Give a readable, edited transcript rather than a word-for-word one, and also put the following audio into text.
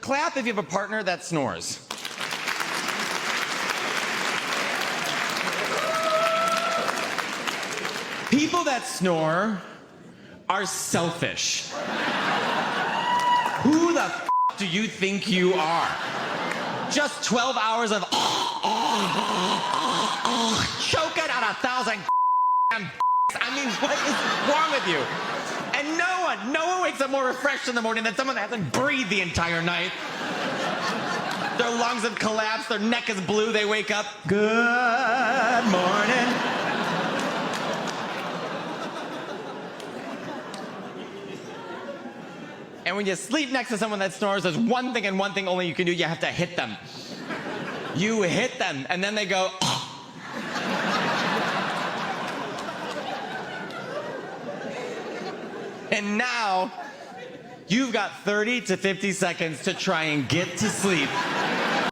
clap if you have a partner that snores. People that snore are selfish. Who the f do you think you are? Just 12 hours of choking on 1,000 I mean, what is wrong with you? And no one wakes up more refreshed in the morning than someone that hasn't breathed the entire night. Their lungs have collapsed, their neck is blue, they wake up, good morning. And when you sleep next to someone that snores, there's one thing and one thing only you can do. You have to hit them. You hit them, and then they go, oh. And now, you've got 30 to 50 seconds to try and get to sleep